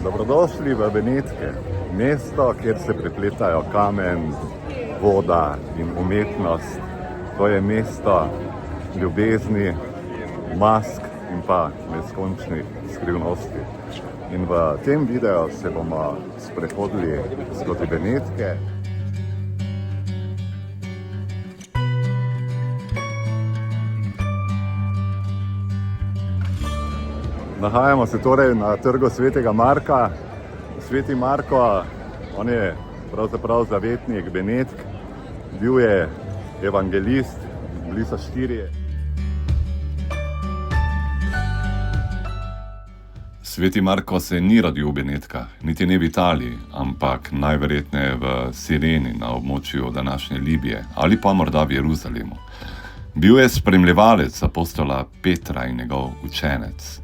Dobrodošli v Benetke, mesto, kjer se prepletajo kamen, voda in umetnost. To je mesto ljubezni, mask in pa neskončnih skrivnosti. In v tem videu se bomo sprehodili skozi Benetke. Nahajamo se torej na trgu Svetega Marka. Sveti Marko, on je pravzaprav zavetnik Benetk, bil je evangelist, bili so 4. Sveti Marko se ni rodil v Benetkah, niti ne v Italiji, ampak najverjetneje v Sireni na območju današnje Libije ali pa morda v Jeruzalemu. Bil je spremljevalec apostola Petra in njegov učenec.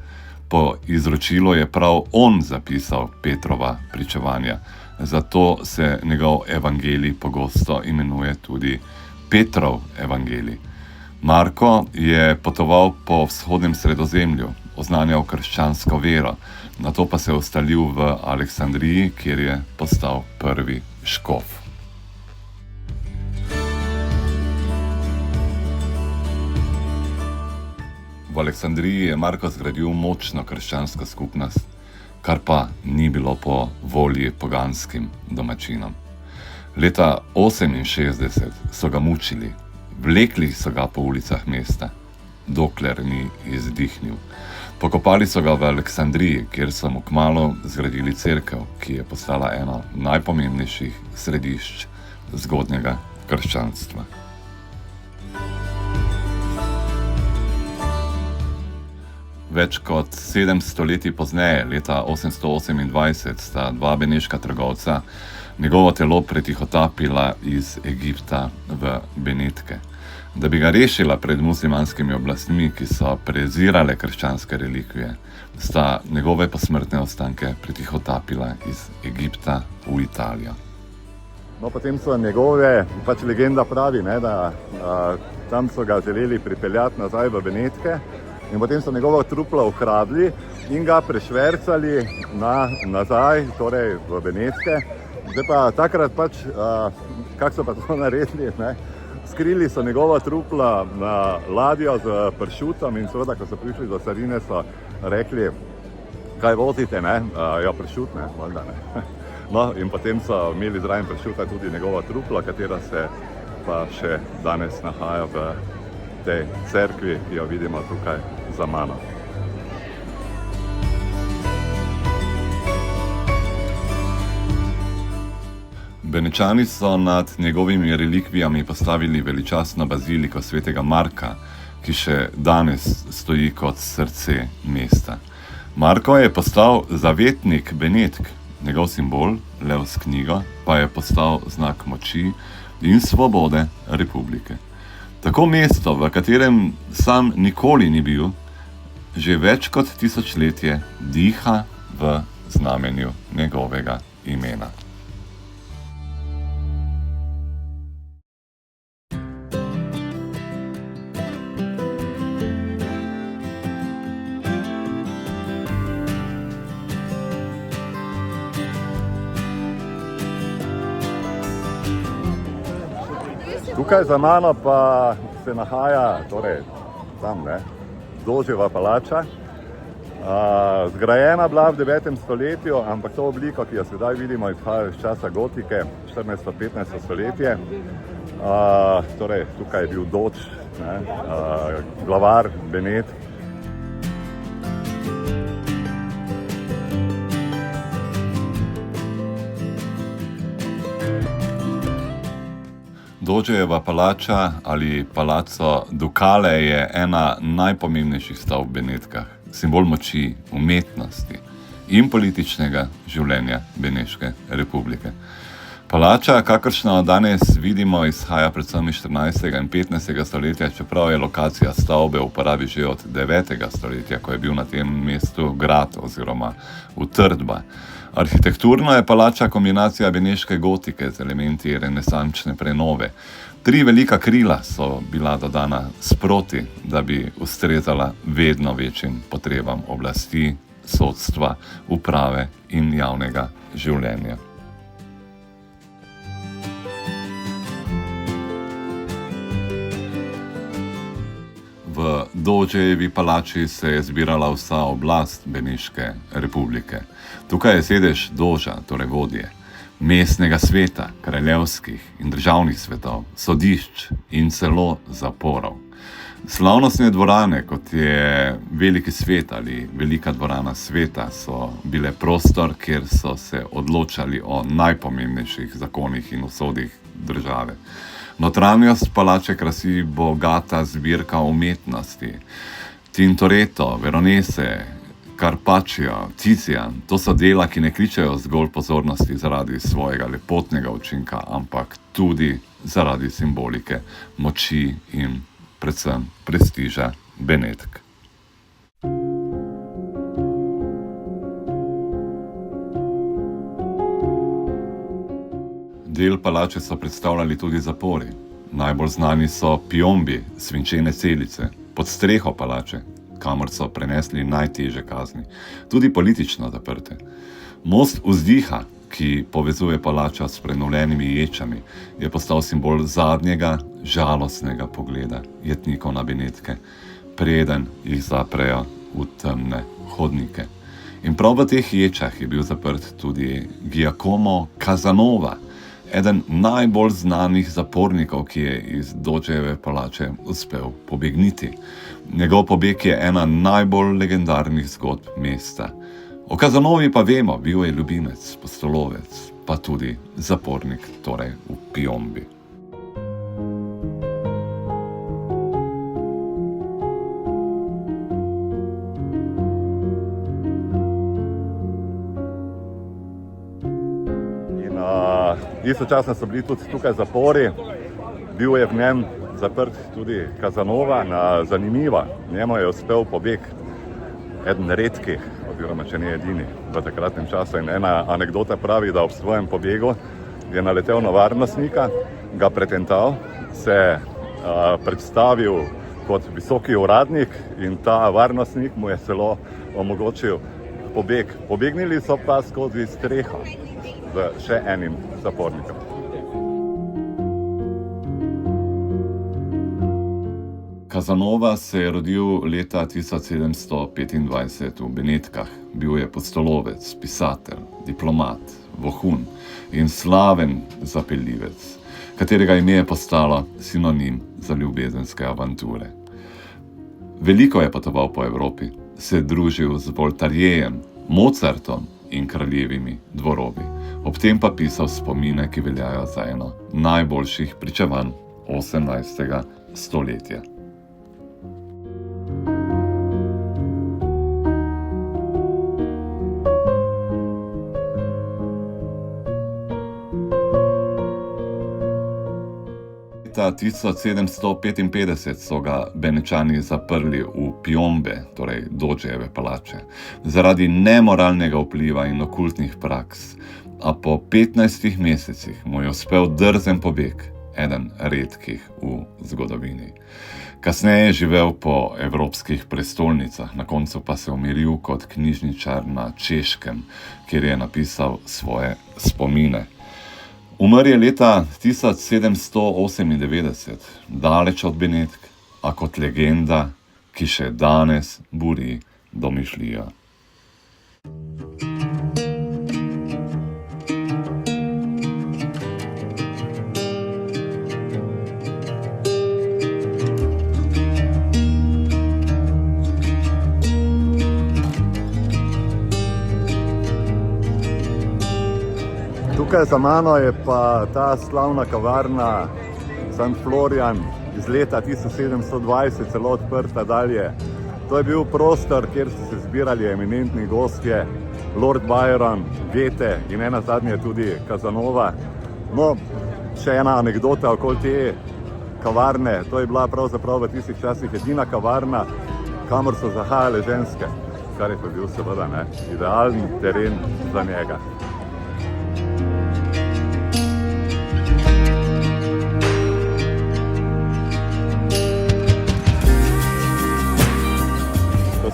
Po izročilu je prav on zapisal Petrova pričevanja, zato se njegov evangelij pogosto imenuje tudi Petrov evangelij. Marko je potoval po vzhodnem Sredozemlju, oznanjal krščansko vero, nato pa se je ustalil v Aleksandriji, kjer je postal prvi škof. V Aleksandriji je Marko zgradil močno krščansko skupnost, kar pa ni bilo po volji poganskim domačinom. Leta 68 so ga mučili, vlekli so ga po ulicah mesta, dokler ni izdihnil. Pokopali so ga v Aleksandriji, kjer so mu kmalu zgradili cerkev, ki je postala eno najpomembnejših središč zgodnjega krščanstva. Več kot 700 leti pozneje, leta 828, sta dva beneška trgovca njegovo telo pretihotapila iz Egipta v Benetke. Da bi ga rešila pred muslimanskimi oblastmi, ki so prezirale krščanske relikvije, sta njegove posmrtne ostanke pretihotapila iz Egipta v Italijo. No, potem so njegove, legenda pravi, da tam so ga želeli pripeljati nazaj v Benetke, in potem so njegovo truplo ukradli in ga prešvercali nazaj, torej v Benetke. Zdaj pa takrat kako so pa to naredili, skrili so njegovo truplo na ladjo z pršutom in seveda, ko so prišli do carine, so rekli, kaj vozite, ja, pršut, valjda, No, in potem so imeli zraven pršuta tudi njegovo truplo, katera se pa še danes nahaja v tej cerkvi, ki jo vidimo tukaj za mano. Benečani so nad njegovimi relikvijami postavili veličastno baziliko Svetega Marka, ki še danes stoji kot srce mesta. Marko je postal zavetnik Benetk, njegov simbol, lev s knjigo, pa je postal znak moči in svobode republike. Tako mesto, v katerem sam nikoli ni bil, že več kot tisočletje diha v znamenju njegovega imena. Tukaj za mano pa se nahaja, torej tam, Doževa palača. Zgrajena bila v 9. stoletju, ampak to obliko, ki jo sedaj vidimo, izhaja iz časa gotike, 14. 15. stoletje. Torej, tukaj je bil Doč, glavar Benetk. Doževa palača ali Palazzo Ducale je ena najpomembnejših stavb v Benetkah, simbol moči, umetnosti in političnega življenja Beneške republike. Palača, kakršno danes vidimo, izhaja predvsem iz 14. in 15. stoletja, čeprav je lokacija stavbe v uporabi že od 9. stoletja, ko je bil na tem mestu grad oziroma utrdba. Arhitekturno je palača kombinacija beneške gotike z elementi renesančne prenove. 3 velika krila so bila dodana sproti, da bi ustrezala vedno večjim potrebam oblasti, sodstva, uprave in javnega življenja. V Dogejevi palači se je zbirala vsa oblast Beneške republike. Tukaj je sedež Doža, torej vodje, mestnega sveta, kraljevskih in državnih svetov, sodišč in celo zaporov. Slavnostne dvorane, kot je Veliki svet ali Velika dvorana sveta, so bile prostor, kjer so se odločali o najpomembnejših zakonih in usodih države. Notranjost palače krasi bogata zbirka umetnosti. Tintoretto, Veronese, Carpaccio, Tician, to so dela, ki ne kličejo zgolj pozornosti zaradi svojega lepotnega učinka, ampak tudi zaradi simbolike, moči in predvsem prestiža Benetk. Del palače so predstavljali tudi zapori. Najbolj znani so piombi, svinčene celice, pod streho palače, kamor so prenesli najtežje kazni, tudi politično zaprte. Most vzdiha, ki povezuje palačo s prenovljenimi ječami, je postal simbol zadnjega, žalostnega pogleda jetnikov na Benetke, preden jih zaprejo v temne hodnike. In prav v teh ječah je bil zaprt tudi Giacomo Casanova, eden najbolj znanih zapornikov, ki je iz Dožejeve palače uspel pobegniti. Njegov pobeg je ena najbolj legendarnih zgodb mesta. O Casanovi pa vemo, bil je ljubimec, pustolovec, pa tudi zapornik, torej v piombi. Istočasno so bili tudi tukaj zapori, bil je v njem zaprt tudi Casanova, zanimiva, njemu je uspel pobeg, eden redkih, oziroma če ne edini v takratnem času. In ena anekdota pravi, da ob svojem pobegu je naletel na varnostnika, ga pretental, se predstavil kot visoki uradnik in ta varnostnik mu je celo omogočil pobeg. Pobegnili so pa skozi streho z še enim zapornikom. Casanova se je rodil leta 1725 v Benetkah. Bil je pustolovec, pisatelj, diplomat, vohun in slaven zapeljivec, katerega ime je postalo sinonim za ljubezenske avanture. Veliko je potoval po Evropi, se družil z Voltairejem, Mozartom in kraljevimi dvorovi. Ob tem pa pisal spomine, ki veljajo za eno najboljših pričevanj 18. stoletja. Leta 1755 so ga Benečani zaprli v piombe, torej Dožejeve palače, zaradi nemoralnega vpliva in okultnih praks, a po 15 mesecih mu je uspel drzen pobeg, eden redkih v zgodovini. Kasneje je živel po evropskih prestolnicah, na koncu pa se umiril kot knjižničar na Češkem, kjer je napisal svoje spomine. Umrl je leta 1798, daleč od Benetk, a kot legenda, ki še danes buri domišljijo. Tukaj za mano je pa ta slavna kavarna St. Florian iz leta 1720 celo odprta dalje. To je bil prostor, kjer so se zbirali eminentni gostje, Lord Byron, Goethe in nenazadnje tudi Casanova. No, še ena anekdota okoli te kavarne. To je bila pravzaprav v tistih časih edina kavarna, kamor so zahajale ženske, kar je pa bil seveda idealen teren za njega.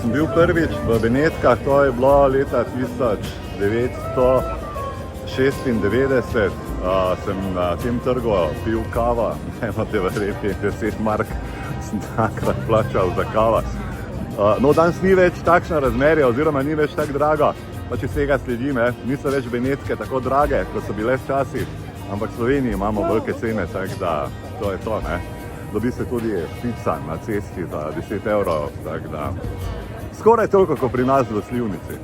sem bil prvič v Benetkah, to je bilo leta 1996. Sem na tem trgu pil kavo, ne imate verjeti, 10 mark sem takrat plačal za kavo. No, danes ni več takšna razmerja, oziroma ni več tako drago, pa če vsega sledim, niso več Benetke tako drage, kot so bile včasih, ampak v Sloveniji imamo velike cene, tako da to je to, ne. Dobi se tudi pica na cesti za 10 evrov, tako da skoraj toliko, kot pri nas v Slivnici.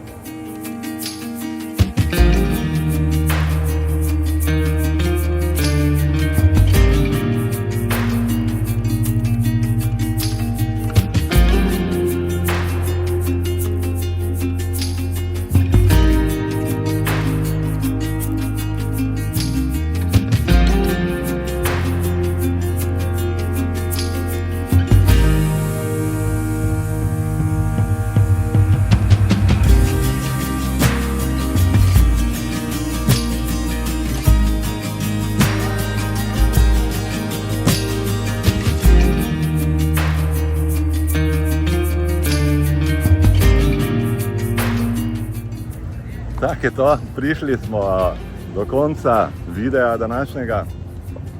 Tako je to, prišli smo do konca videa današnjega.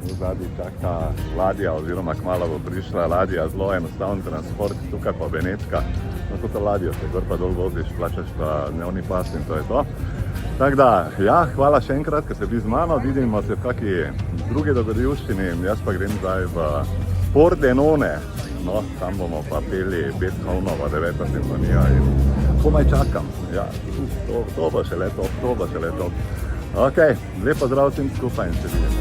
V zadnji čaka ladja, oziroma kmalu bo prišla ladja, zelo enostaven transport, tukaj pa Benetka. Na to ladjo se gor pa dol voziš, plačaš pa dnevni pas in to je to. Tako da, ja, hvala še enkrat, ker ste bili z mano, vidimo se v kakšni drugi dogodivščini, jaz pa grem zdaj v Pordenone. No, tam bomo pa peli Beethovenova 9. simfonija in komaj čakam. Ja, to bo šele to. Ok, lep pozdrav vsem skupaj in se vidimo.